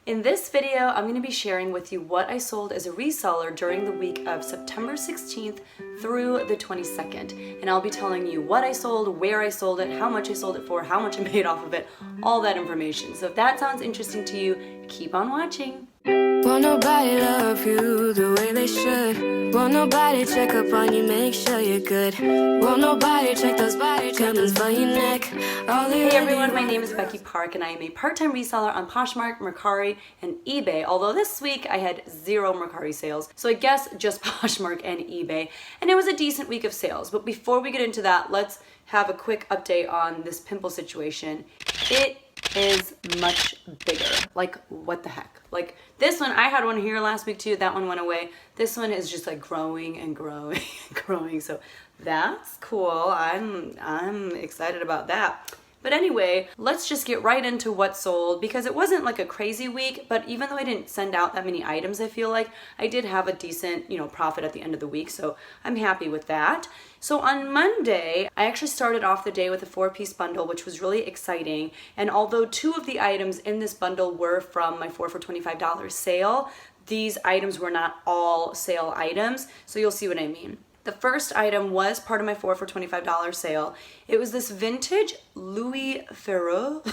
In this video, I'm going to be sharing with you what I sold as a reseller during the week of September 16th through the 22nd. And I'll be telling you what I sold, where I sold it, how much I sold it for, how much I made off of it, all that information. So if that sounds interesting to you, keep on watching. Won't nobody love you the way they should. Won't nobody check up on you, make sure you're good. Won't nobody check those body treatments for your neck. Hey everyone, my name is Becky Park and I am a part-time reseller on POSHMARK, Mercari, and eBay. Although this week I had 0 Mercari sales, so I guess just POSHMARK and eBay. And it was a decent week of sales. But before we get into that, let's have a quick update on this pimple situation. It is much bigger. Like, what the heck? Like, this one, I had one here last week too, that one went away. This one is just like growing and growing and growing, so that's cool. I'm excited about that. But anyway, let's just get right into what sold, because it wasn't like a crazy week, but even though I didn't send out that many items, I feel like I did have a decent, profit at the end of the week, so I'm happy with that. So on Monday, I actually started off the day with a 4-piece bundle, which was really exciting. And although 2 of the items in this bundle were from my 4 for $25 sale, these items were not all sale items, so you'll see what I mean. The first item was part of my 4 for $25 sale. It was this vintage Louis Féraud.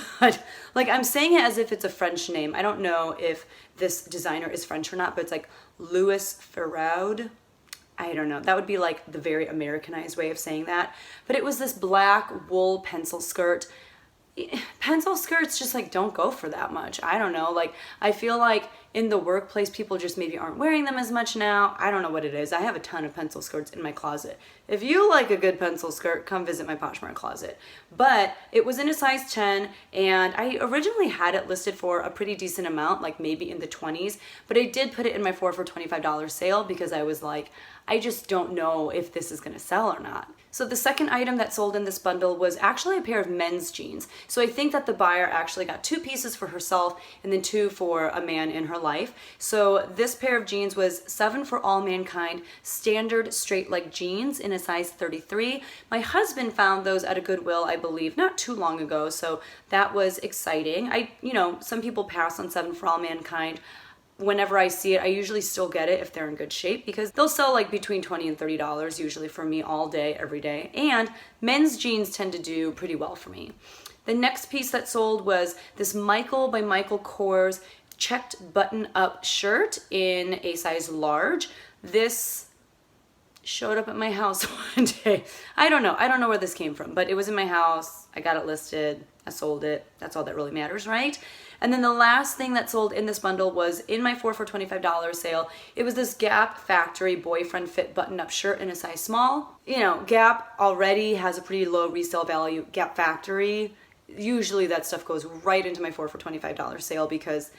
Like, I'm saying it as if it's a French name. I don't know if this designer is French or not, but it's like Louis Féraud. I don't know. That would be like the very Americanized way of saying that. But it was this black wool pencil skirt. Pencil skirts just like don't go for that much. I don't know. Like, I feel like in the workplace, people just maybe aren't wearing them as much now. I don't know what it is. I have a ton of pencil skirts in my closet. If you like a good pencil skirt, come visit my Poshmark closet. But it was in a size 10, and I originally had it listed for a pretty decent amount, like maybe in the 20s, but I did put it in my 4 for $25 sale because I was like, I just don't know if this is gonna sell or not. So the second item that sold in this bundle was actually a pair of men's jeans. So I think that the buyer actually got 2 pieces for herself and then 2 for a man in her life. So this pair of jeans was 7 for All Mankind standard straight leg jeans in a size 33. My husband found those at a Goodwill, I believe, not too long ago, so that was exciting. Some people pass on 7 for All Mankind. Whenever I see it, I usually still get it if they're in good shape, because they'll sell like between $20 and $30 usually for me all day, every day. And men's jeans tend to do pretty well for me. The next piece that sold was this Michael by Michael Kors checked button-up shirt in a size large. This showed up at my house one day. I don't know where this came from, but it was in my house. I got it listed. I sold it. That's all that really matters, right? And then the last thing that sold in this bundle was in my 4 for $25 sale. It was this Gap Factory boyfriend fit button-up shirt in a size small. Gap already has a pretty low resale value. Gap Factory, usually that stuff goes right into my 4 for $25 sale because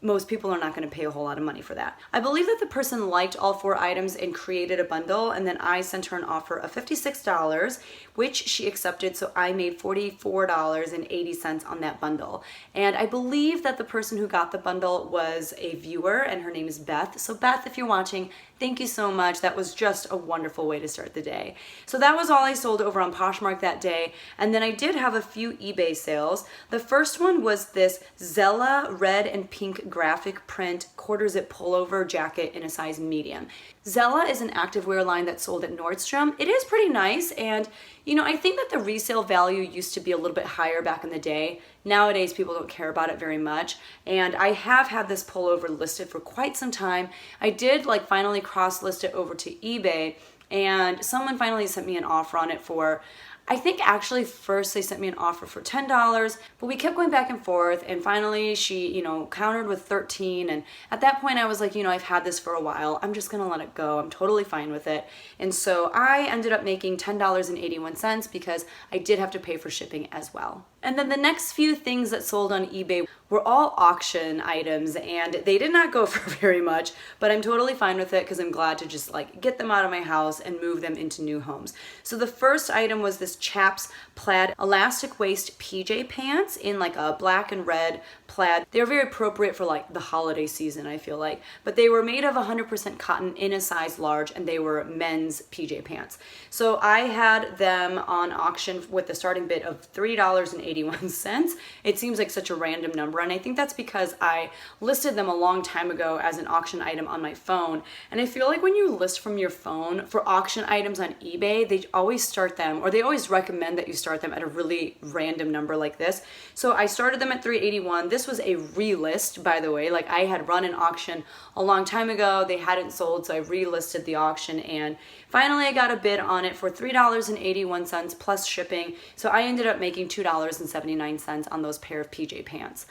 most people are not going to pay a whole lot of money for that. I believe that the person liked all 4 items and created a bundle, and then I sent her an offer of $56, which she accepted, so I made $44.80 on that bundle. And I believe that the person who got the bundle was a viewer, and her name is Beth. So Beth, if you're watching, thank you so much. That was just a wonderful way to start the day. So that was all I sold over on Poshmark that day. And then I did have a few eBay sales. The first one was this Zella red and pink graphic print quarter zip pullover jacket in a size medium. Zella is an activewear line that sold at Nordstrom. It is pretty nice, and I think that the resale value used to be a little bit higher back in the day. Nowadays, people don't care about it very much, and I have had this pullover listed for quite some time. I did finally cross-list it over to eBay, and someone finally sent me an offer on it for, I think actually first they sent me an offer for $10, but we kept going back and forth, and finally she, countered with 13, and at that point I was like, I've had this for a while, I'm just gonna let it go, I'm totally fine with it. And so I ended up making $10.81 because I did have to pay for shipping as well. And then the next few things that sold on eBay were all auction items, and they did not go for very much, but I'm totally fine with it because I'm glad to just get them out of my house and move them into new homes. So the first item was this Chaps plaid elastic waist PJ pants in a black and red plaid. They're very appropriate for the holiday season, I feel like, but they were made of 100% cotton in a size large, and they were men's PJ pants. So I had them on auction with the starting bid of $3.80 $3.81. It seems like such a random number, and I think that's because I listed them a long time ago as an auction item on my phone. And I feel like when you list from your phone for auction items on eBay, they always start them, or they always recommend that you start them at a really random number like this. So I started them at $3.81. This was a relist, by the way. Like, I had run an auction a long time ago. They hadn't sold, so I relisted the auction, and finally I got a bid on it for $3.81 plus shipping. So I ended up making $2.79 on those pair of PJ pants.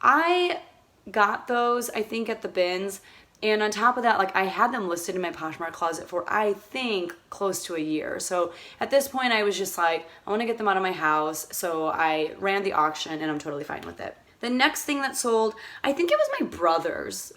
I got those, I think, at the bins. And on top of that, like, I had them listed in my Poshmark closet for, I think, close to a year. So at this point, I was just like, I want to get them out of my house. So I ran the auction, and I'm totally fine with it. The next thing that sold, I think it was my brother's.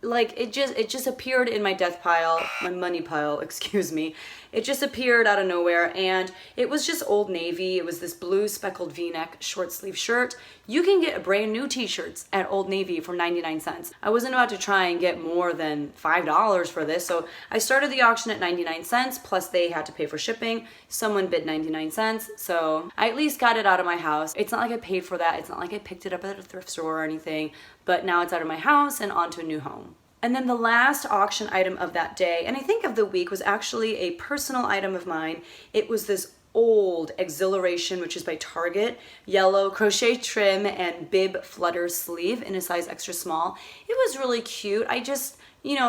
Like, it just appeared in my death pile, my money pile, excuse me. It just appeared out of nowhere, and it was just Old Navy. It was this blue speckled V-neck short sleeve shirt. You can get brand new t-shirts at Old Navy for 99 cents. I wasn't about to try and get more than $5 for this, so I started the auction at 99 cents, plus they had to pay for shipping. Someone bid 99 cents, so I at least got it out of my house. It's not like I paid for that. It's not like I picked it up at a thrift store or anything, but now it's out of my house and onto a new home. And then the last auction item of that day, and I think of the week, was actually a personal item of mine. It was this old Exhilaration, which is by Target, yellow crochet trim and bib flutter sleeve in a size extra small. It was really cute. I just,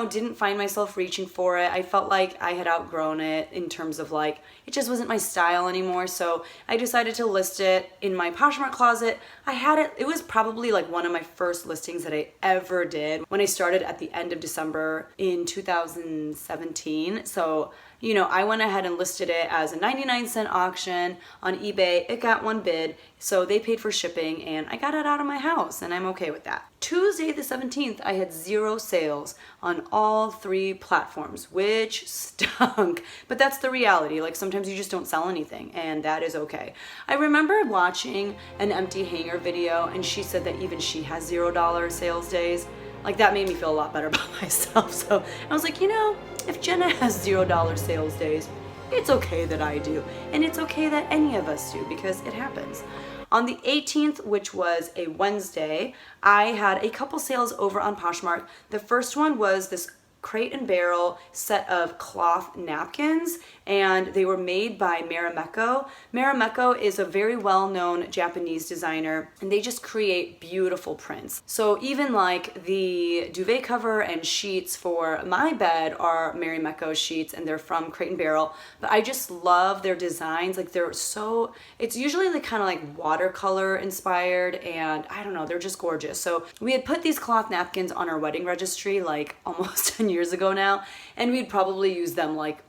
didn't find myself reaching for it. I felt like I had outgrown it in terms of, like, it just wasn't my style anymore. So I decided to list it in my Poshmark closet. I had it, it was probably like one of my first listings that I ever did when I started at the end of December in 2017. So, I went ahead and listed it as a 99-cent auction on eBay. It got one bid, so they paid for shipping, and I got it out of my house, and I'm okay with that. Tuesday the 17th, I had 0 sales on all 3 platforms, which stunk. But that's the reality. Like, sometimes you just don't sell anything, and that is okay. I remember watching an empty hanger video, and she said that even she has $0 sales days. Like, that made me feel a lot better about myself. So I was like, if Jenna has $0 sales days, it's okay that I do. And it's okay that any of us do, because it happens. On the 18th, which was a Wednesday, I had a couple sales over on Poshmark. The first one was this Crate and Barrel set of cloth napkins, and they were made by Marimekko. Marimekko is a very well-known Japanese designer, and they just create beautiful prints. So even like the duvet cover and sheets for my bed are Marimekko sheets, and they're from Crate and Barrel. But I just love their designs. Like, it's usually like kind of like watercolor inspired, and I don't know, they're just gorgeous. So we had put these cloth napkins on our wedding registry like almost 10 years ago now, and we'd probably use them like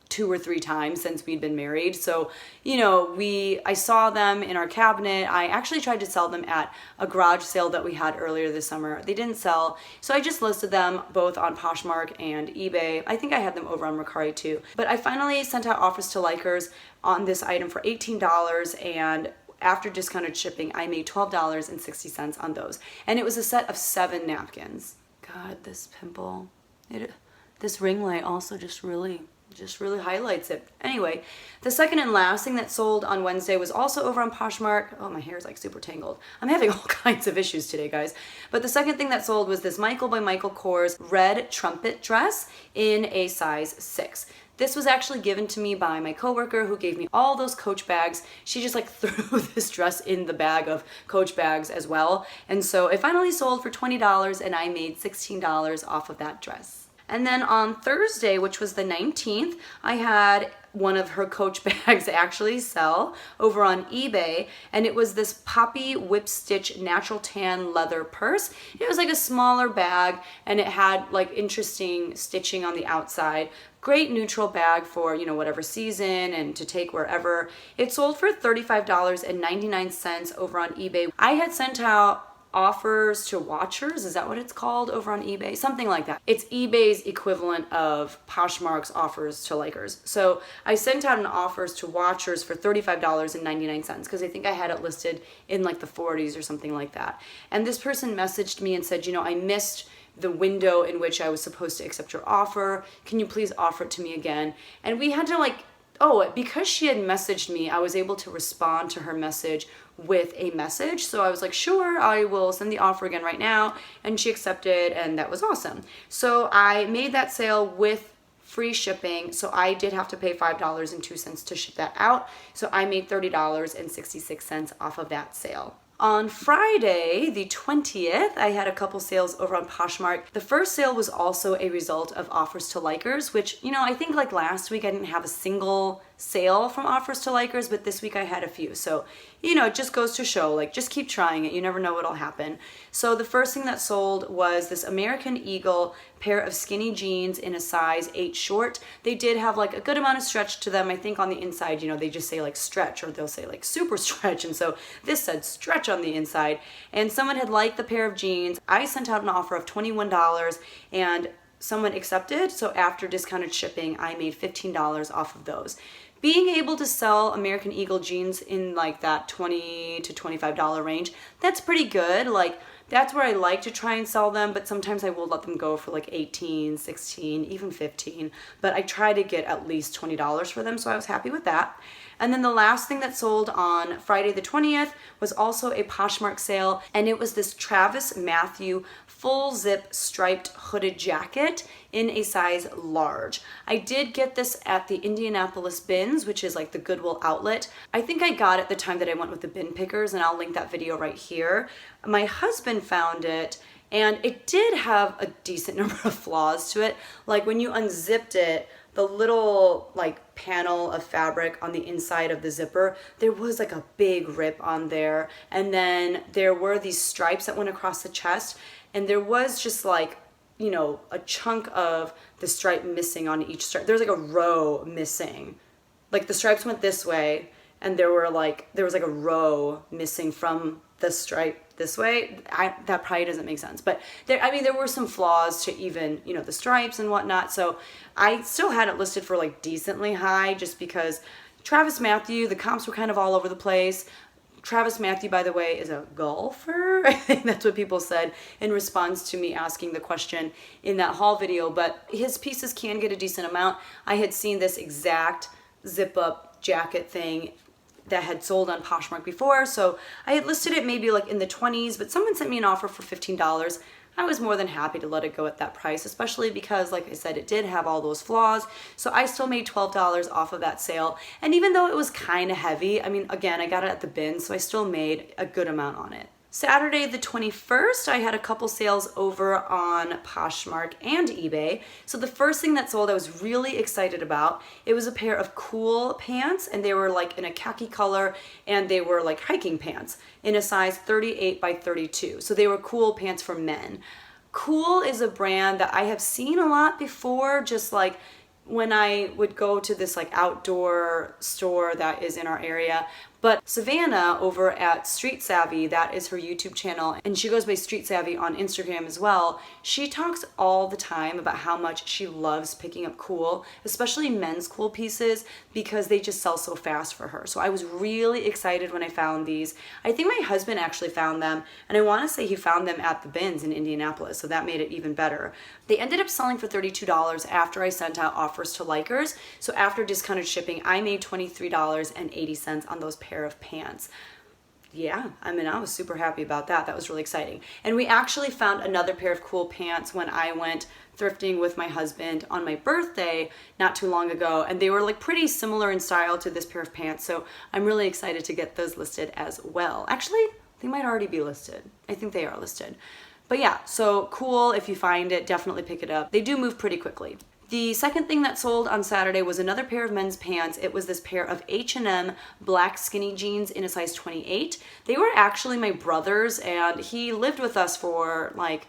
2 or 3 times since we'd been married. So, I saw them in our cabinet. I actually tried to sell them at a garage sale that we had earlier this summer. They didn't sell, so I just listed them both on Poshmark and eBay. I think I had them over on Mercari too. But I finally sent out offers to likers on this item for $18, and after discounted shipping, I made $12.60 on those. And it was a set of 7 napkins. God, this pimple. This ring light also just really highlights it. Anyway, the second and last thing that sold on Wednesday was also over on Poshmark. Oh, my hair is like super tangled. I'm having all kinds of issues today, guys. But the second thing that sold was this Michael by Michael Kors red trumpet dress in a size 6. This was actually given to me by my coworker who gave me all those Coach bags. She just like threw this dress in the bag of Coach bags as well. And so it finally sold for $20, and I made $16 off of that dress. And then on Thursday, which was the 19th, I had one of her Coach bags actually sell over on eBay, and it was this poppy whip stitch natural tan leather purse. It was like a smaller bag, and it had like interesting stitching on the outside. Great neutral bag for, whatever season and to take wherever. It sold for $35.99 over on eBay. I had sent out offers to watchers, is that what it's called over on eBay? Something like that. It's eBay's equivalent of Poshmark's offers to likers. So I sent out an offers to watchers for $35.99 because I think I had it listed in like the 40s or something like that. And this person messaged me and said, I missed the window in which I was supposed to accept your offer. Can you please offer it to me again? And we had to like Oh, because she had messaged me, I was able to respond to her message with a message. So I was like, sure, I will send the offer again right now. And she accepted, and that was awesome. So I made that sale with free shipping. So I did have to pay $5.02 to ship that out. So I made $30.66 off of that sale. On Friday, the 20th, I had a couple sales over on Poshmark. The first sale was also a result of offers to likers, which, I think like last week I didn't have a single sale from offers to likers, but this week I had a few. So, it just goes to show, like, just keep trying it. You never know what'll happen. So the first thing that sold was this American Eagle pair of skinny jeans in a size 8 short. They did have like a good amount of stretch to them. I think on the inside, they just say like stretch, or they'll say like super stretch. And so this said stretch on the inside. And someone had liked the pair of jeans. I sent out an offer of $21 and someone accepted. So after discounted shipping, I made $15 off of those. Being able to sell American Eagle jeans in like that $20 to $25 range, that's pretty good. Like, that's where I like to try and sell them, but sometimes I will let them go for like 18, 16, even 15. But I try to get at least $20 for them, so I was happy with that. And then the last thing that sold on Friday the 20th was also a Poshmark sale, and it was this Travis Matthew full zip striped hooded jacket in a size large. I did get this at the Indianapolis bins, which is like the Goodwill outlet. I think I got it the time that I went with the bin pickers, and I'll link that video right here. My husband found it, and it did have a decent number of flaws to it. Like when you unzipped it, the little like panel of fabric on the inside of the zipper, there was like a big rip on there. And then there were these stripes that went across the chest, and there was just like, a chunk of the stripe missing on each stripe. There's like a row missing. Like the stripes went this way, and there was like a row missing from the stripe this way. That probably doesn't make sense, but there were some flaws to even, the stripes and whatnot. So I still had it listed for like decently high, just because Travis Matthew, the comps were kind of all over the place. Travis Matthew, by the way, is a golfer. I think that's what people said in response to me asking the question in that haul video, but his pieces can get a decent amount. I had seen this exact zip up jacket thing that had sold on Poshmark before, so I had listed it maybe like in the 20s, but someone sent me an offer for $15. I was more than happy to let it go at that price, especially because, like I said, it did have all those flaws. So I still made $12 off of that sale. And even though it was kind of heavy, again, I got it at the bin, so I still made a good amount on it. Saturday the 21st, I had a couple sales over on Poshmark and eBay. So the first thing that sold I was really excited about. It was a pair of cool pants, and they were like in a khaki color, and they were like hiking pants in a size 38 by 32. So they were cool pants for men. Cool is a brand that I have seen a lot before, just like when I would go to this like outdoor store that is in our area. But Savannah over at Street Savvy, that is her YouTube channel, and she goes by Street Savvy on Instagram as well. She talks all the time about how much she loves picking up cool, especially men's cool pieces, because they just sell so fast for her. So I was really excited when I found these. I think my husband actually found them, and I want to say he found them at the bins in Indianapolis, so that made it even better. They ended up selling for $32 after I sent out offers to likers. So after discounted shipping, I made $23.80 on those pair of pants. Yeah, I was super happy about that. That was really exciting. And we actually found another pair of cool pants when I went thrifting with my husband on my birthday not too long ago, and they were like pretty similar in style to this pair of pants, so I'm really excited to get those listed as well. Actually, they might already be listed. I think they are listed. But yeah, so cool. If you find it, definitely pick it up. They do move pretty quickly. The second thing that sold on Saturday was another pair of men's pants. It was this pair of H&M black skinny jeans in a size 28. They were actually my brother's, and he lived with us for like,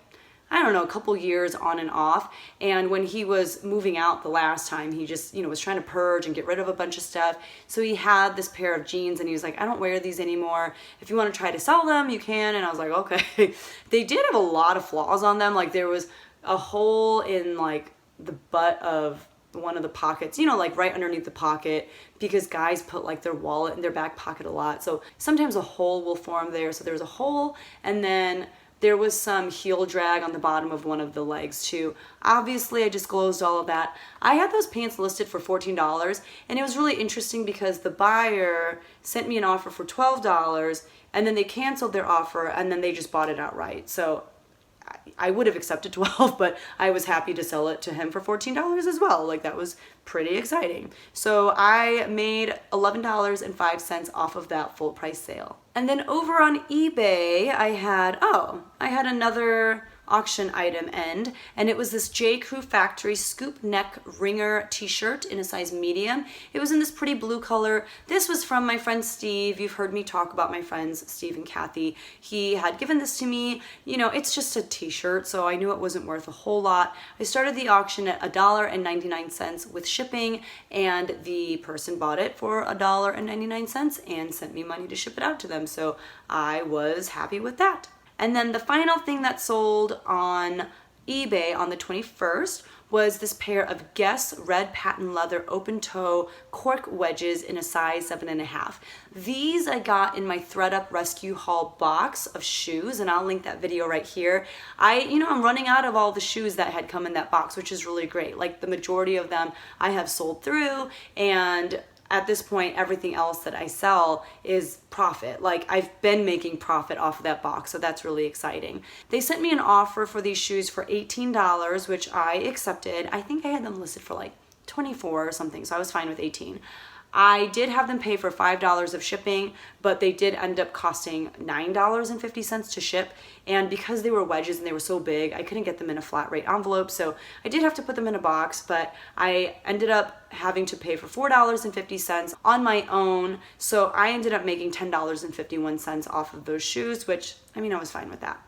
I don't know, a couple years on and off. And when he was moving out the last time, he just, was trying to purge and get rid of a bunch of stuff. So he had this pair of jeans, and he was like, I don't wear these anymore. If you want to try to sell them, you can. And I was like, okay. They did have a lot of flaws on them. Like there was a hole in like the butt of one of the pockets, like right underneath the pocket, because guys put like their wallet in their back pocket a lot. So sometimes a hole will form there. So there was a hole, and then There was some heel drag on the bottom of one of the legs too. Obviously, I disclosed all of that. I had those pants listed for $14, and it was really interesting because the buyer sent me an offer for $12, and then they canceled their offer, and then they just bought it outright. So I would have accepted 12, but I was happy to sell it to him for $14 as well. Like, that was pretty exciting. So I made $11.05 off of that full price sale. And then over on eBay, I had another auction item end, and it was this J. Crew Factory scoop neck ringer t-shirt in a size medium. It was in this pretty blue color. This was from my friend Steve. You've heard me talk about my friends Steve and Kathy. He had given this to me. You know, it's just a t-shirt, so I knew it wasn't worth a whole lot. I started the auction at $1.99 with shipping, and the person bought it for $1.99 and sent me money to ship it out to them, so I was happy with that. And then the final thing that sold on eBay on the 21st was this pair of Guess red patent leather open toe cork wedges in a size 7.5. These I got in my ThredUp rescue haul box of shoes, and I'll link that video right here. I'm running out of all the shoes that had come in that box, which is really great. Like, the majority of them I have sold through, and at this point, everything else that I sell is profit. Like, I've been making profit off of that box, so that's really exciting. They sent me an offer for these shoes for $18, which I accepted. I think I had them listed for like $24 or something, so I was fine with $18. I did have them pay for $5 of shipping, but they did end up costing $9.50 to ship. And because they were wedges and they were so big, I couldn't get them in a flat rate envelope. So I did have to put them in a box, but I ended up having to pay for $4.50 on my own. So I ended up making $10.51 off of those shoes, which, I was fine with that.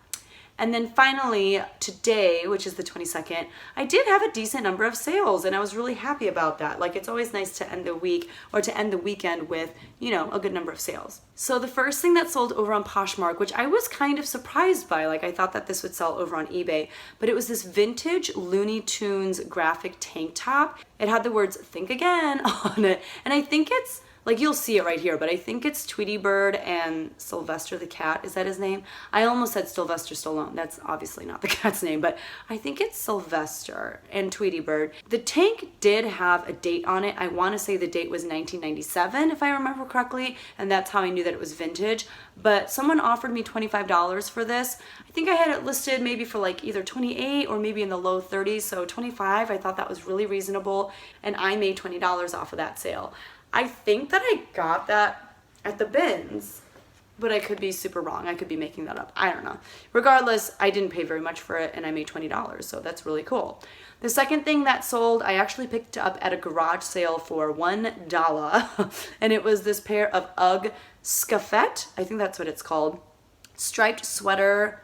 And then finally, today, which is the 22nd, I did have a decent number of sales, and I was really happy about that. Like, it's always nice to end the week or to end the weekend with, a good number of sales. So the first thing that sold over on POSHMARK, which I was kind of surprised by, like, I thought that this would sell over on eBay, but it was this vintage Looney Tunes graphic tank top. It had the words "Think Again" on it, and I think it's, like, you'll see it right here, but I think it's Tweety Bird and Sylvester the cat. Is that his name? I almost said Sylvester Stallone. That's obviously not the cat's name, but I think it's Sylvester and Tweety Bird. The tank did have a date on it. I want to say the date was 1997, if I remember correctly, and that's how I knew that it was vintage. But someone offered me $25 for this. I think I had it listed maybe for like either 28 or maybe in the low 30s, so 25. I thought that was really reasonable, and I made $20 off of that sale. I think that I got that at the bins, but I could be super wrong. I could be making that up. I don't know. Regardless, I didn't pay very much for it, and I made $20, so that's really cool. The second thing that sold, I actually picked up at a garage sale for $1, and it was this pair of UGG Scuffette, I think that's what it's called, striped sweater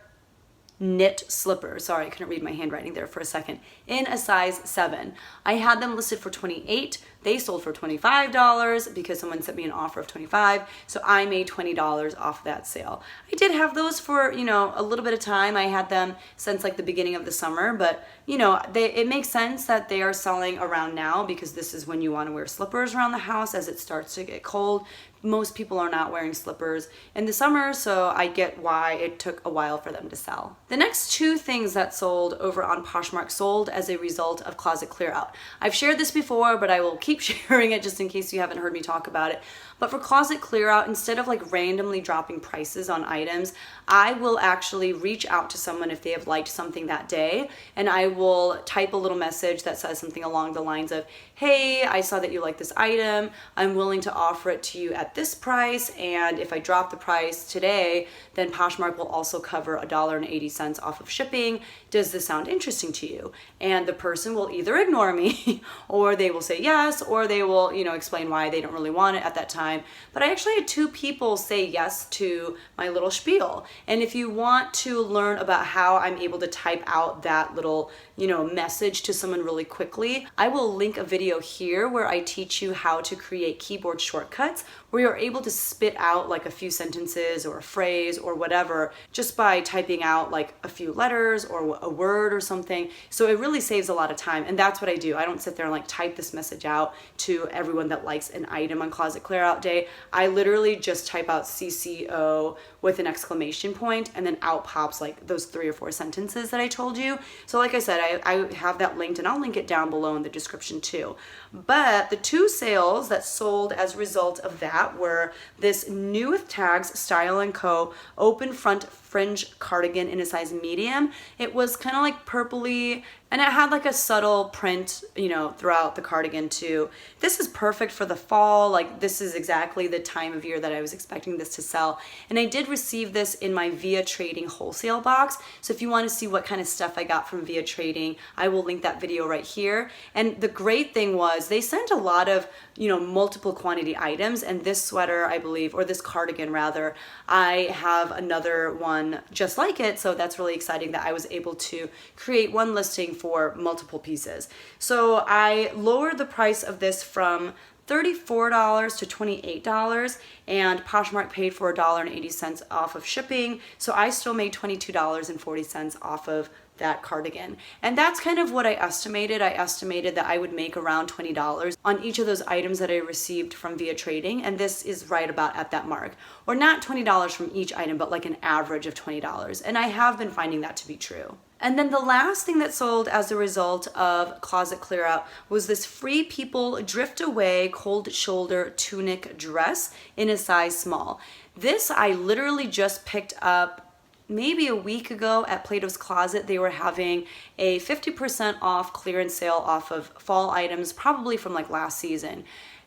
knit slippers. Sorry, I couldn't read my handwriting there for a second. In a size 7. I had them listed for $28. They sold for $25 because someone sent me an offer of $25. So I made $20 off that sale. I did have those for, a little bit of time. I had them since like the beginning of the summer, but it makes sense that they are selling around now because this is when you want to wear slippers around the house as it starts to get cold. Most people are not wearing slippers in the summer, so I get why it took a while for them to sell. The next two things that sold over on POSHMARK sold as a result of closet clear out. I've shared this before, but I will keep sharing it just in case you haven't heard me talk about it. But for closet clear out, instead of like randomly dropping prices on items, I will actually reach out to someone if they have liked something that day, and I will type a little message that says something along the lines of, hey, I saw that you like this item. I'm willing to offer it to you at this price, and if I drop the price today, then POSHMARK will also cover $1.80 off of shipping. Does this sound interesting to you? And the person will either ignore me or they will say yes, or they will, explain why they don't really want it at that time. But I actually had 2 people say yes to my little spiel. And if you want to learn about how I'm able to type out that little, message to someone really quickly, I will link a video here where I teach you how to create keyboard shortcuts where you're able to spit out like a few sentences or a phrase or whatever just by typing out like a few letters or a word or something. So it really saves a lot of time, and that's what I do. I don't sit there and like type this message out to everyone that likes an item on Closet Clear Out Day. I literally just type out CCO with an exclamation point, and then out pops like those 3 or 4 sentences that I told you. So like I said, I have that linked, and I'll link it down below in the description too. But the 2 sales that sold as a result of that were this New with Tags Style & Co. open front fringe cardigan in a size medium. It was kind of like purpley, and it had like a subtle print, you know, throughout the cardigan too. This is perfect for the fall. Like, this is exactly the time of year that I was expecting this to sell. And I did receive this in my Via Trading wholesale box. So if you want to see what kind of stuff I got from Via Trading, I will link that video right here. And the great thing was they sent a lot of, you know, multiple quantity items. And this sweater, I believe, or this cardigan rather, I have another one just like it. So that's really exciting that I was able to create one listing for multiple pieces. So I lowered the price of this from $34 to $28, and Poshmark paid for $1.80 off of shipping. So I still made $22.40 off of that cardigan. And that's kind of what I estimated. I estimated that I would make around $20 on each of those items that I received from Via Trading, and this is right about at that mark. Or not $20 from each item, but like an average of $20. And I have been finding that to be true. And then the last thing that sold as a result of closet clear out was this Free People Drift Away cold shoulder tunic dress in a size small. This I literally just picked up maybe a week ago at Plato's Closet. They were having a 50% off clearance sale off of fall items, probably from like last season.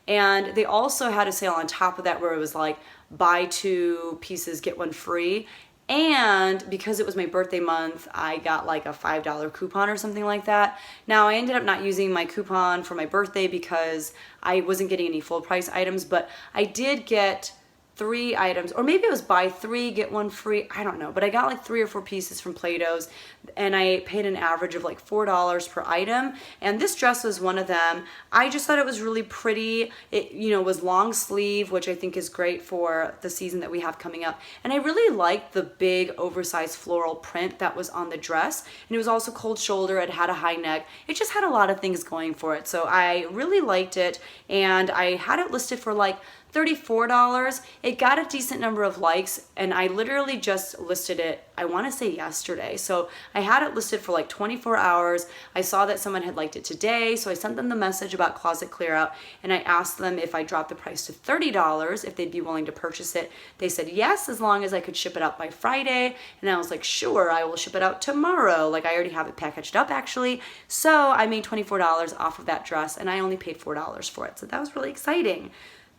And they also had a sale on top of that where it was like buy 2 pieces, get 1 free. And because it was my birthday month, I got like a $5 coupon or something like that. Now I ended up not using my coupon for my birthday because I wasn't getting any full price items, but I did get 3 items, or maybe it was buy 3, get 1 free, I don't know, but I got like 3 or 4 pieces from Plato's, and I paid an average of like $4 per item, and this dress was one of them. I just thought it was really pretty. It, you know, was long sleeve, which I think is great for the season that we have coming up, and I really liked the big oversized floral print that was on the dress, and it was also cold shoulder. It had a high neck. It just had a lot of things going for it, so I really liked it, and I had it listed for like $34. It got a decent number of likes, and I literally just listed it, I want to say yesterday. So I had it listed for like 24 hours. I saw that someone had liked it today, so I sent them the message about closet clear out, and I asked them if I dropped the price to $30, if they'd be willing to purchase it. They said yes, as long as I could ship it out by Friday. And I was like, sure, I will ship it out tomorrow. Like, I already have it packaged up actually. So I made $24 off of that dress, and I only paid $4 for it. So that was really exciting.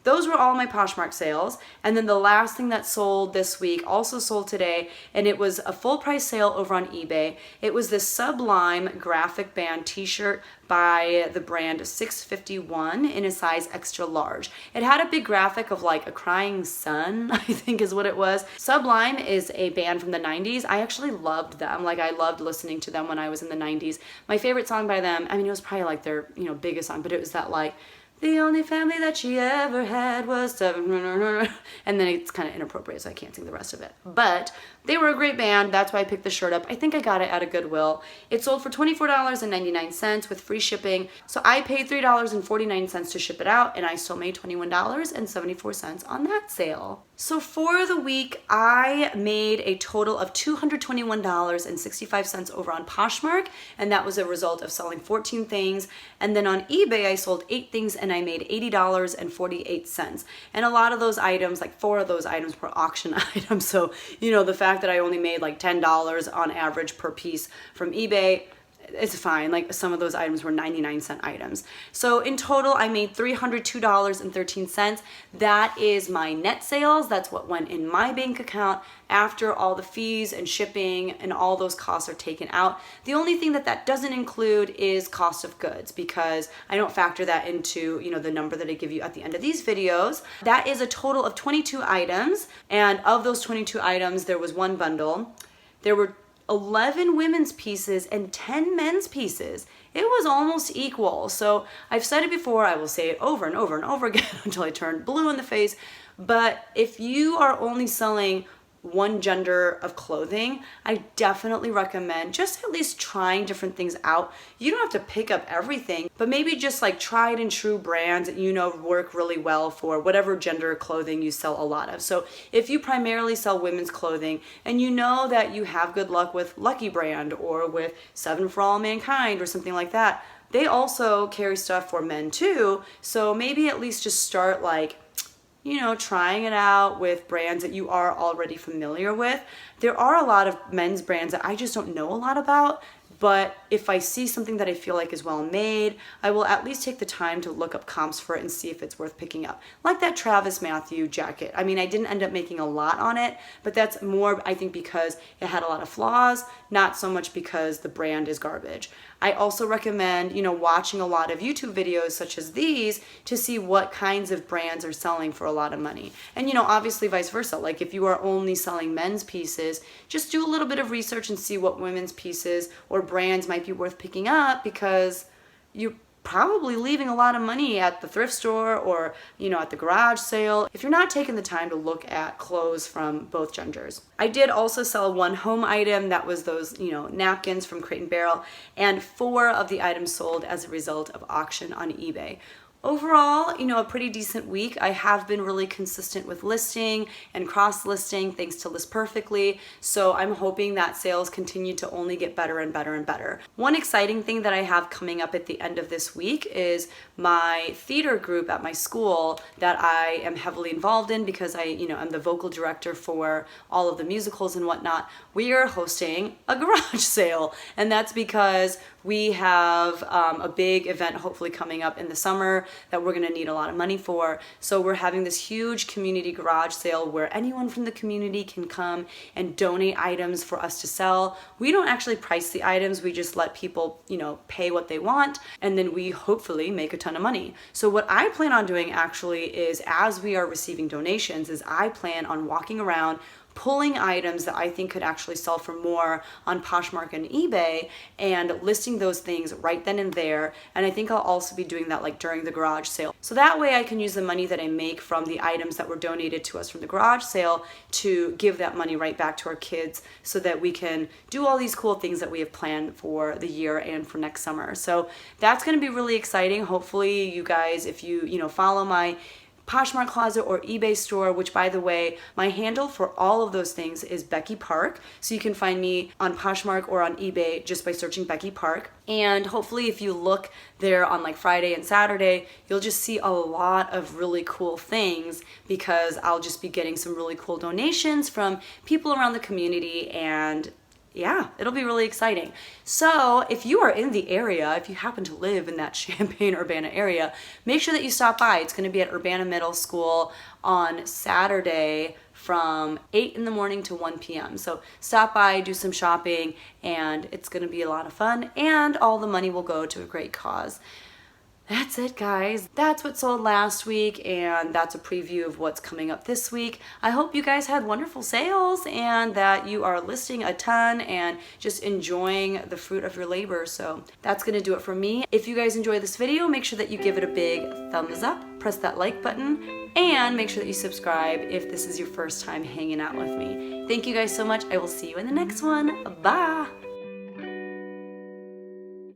Those were all my Poshmark sales. And then the last thing that sold this week also sold today, and it was a full price sale over on eBay. It was this Sublime graphic band t-shirt by the brand 651 in a size extra large. It had a big graphic of like a crying sun, I think is what it was. Sublime is a band from the 90s. I actually loved them. Like, I loved listening to them when I was in the 90s. My favorite song by them, I mean, it was probably like their, you know, biggest song, but it was that like, the only family that she ever had was seven, and then it's kind of inappropriate, so I can't sing the rest of it. But they were a great band. That's why I picked the shirt up. I think I got it at a Goodwill. It sold for $24.99 with free shipping. So I paid $3.49 to ship it out, and I still made $21.74 on that sale. So for the week, I made a total of $221.65 over on Poshmark, and that was a result of selling 14 things. And then on eBay, I sold 8 things, and I made $80.48. And a lot of those items, like 4 of those items were auction items. So, you know, the fact that I only made like $10 on average per piece from eBay, it's fine. Like, some of those items were 99-cent items. So in total, I made $302.13. That is my net sales. That's what went in my bank account after all the fees and shipping and all those costs are taken out. The only thing that that doesn't include is cost of goods, because I don't factor that into, you know, the number that I give you at the end of these videos. That is a total of 22 items. And of those 22 items, there was 1 bundle. There were 11 women's pieces and 10 men's pieces. It was almost equal. So I've said it before, I will say it over and over and over again until I turn blue in the face. But if you are only selling one gender of clothing, I definitely recommend just at least trying different things out. You don't have to pick up everything, but maybe just like tried and true brands that you know work really well for whatever gender clothing you sell a lot of. So if you primarily sell women's clothing and you know that you have good luck with Lucky Brand or with 7 for All Mankind or something like that, they also carry stuff for men too. So maybe at least just start like, you know, trying it out with brands that you are already familiar with. There are a lot of men's brands that I just don't know a lot about, but if I see something that I feel like is well made, I will at least take the time to look up comps for it and see if it's worth picking up. Like that Travis Matthew jacket. I mean, I didn't end up making a lot on it, but that's more, I think, because it had a lot of flaws, not so much because the brand is garbage. I also recommend, you know, watching a lot of YouTube videos such as these to see what kinds of brands are selling for a lot of money. And, you know, obviously vice versa. Like if you are only selling men's pieces, just do a little bit of research and see what women's pieces or brands might be worth picking up, because you're probably leaving a lot of money at the thrift store or, you know, at the garage sale if you're not taking the time to look at clothes from both genders. I did also sell one home item that was those, you know, napkins from Crate & Barrel, and 4 of the items sold as a result of auction on eBay. Overall, you know, a pretty decent week. I have been really consistent with listing and cross-listing thanks to List Perfectly, so I'm hoping that sales continue to only get better and better and better. One exciting thing that I have coming up at the end of this week is my theater group at my school that I am heavily involved in because I'm the vocal director for all of the musicals and whatnot. We are hosting a garage sale, and that's because we have a big event hopefully coming up in the summer that we're gonna need a lot of money for. So we're having this huge community garage sale where anyone from the community can come and donate items for us to sell. We don't actually price the items, we just let people, you know, pay what they want, and then we hopefully make a ton of money. So what I plan on doing actually is, as we are receiving donations, is I plan on walking around pulling items that I think could actually sell for more on Poshmark and eBay and listing those things right then and there. And I think I'll also be doing that like during the garage sale. So that way I can use the money that I make from the items that were donated to us from the garage sale to give that money right back to our kids so that we can do all these cool things that we have planned for the year and for next summer. So that's going to be really exciting. Hopefully you guys, if you follow my Poshmark closet or eBay store, which by the way, my handle for all of those things is Becky Park. So you can find me on Poshmark or on eBay just by searching Becky Park. And hopefully if you look there on like Friday and Saturday, you'll just see a lot of really cool things because I'll just be getting some really cool donations from people around the community, and yeah, it'll be really exciting. So if you are in the area, if you happen to live in that Champaign-Urbana area, make sure that you stop by. It's going to be at Urbana Middle School on Saturday from 8 in the morning to 1 p.m. So stop by, do some shopping, and it's going to be a lot of fun, and all the money will go to a great cause. That's it, guys. That's what sold last week, and that's a preview of what's coming up this week. I hope you guys had wonderful sales and that you are listing a ton and just enjoying the fruit of your labor. So that's gonna do it for me. If you guys enjoy this video, make sure that you give it a big thumbs up, press that like button, and make sure that you subscribe if this is your first time hanging out with me. Thank you guys so much. I will see you in the next one. Bye.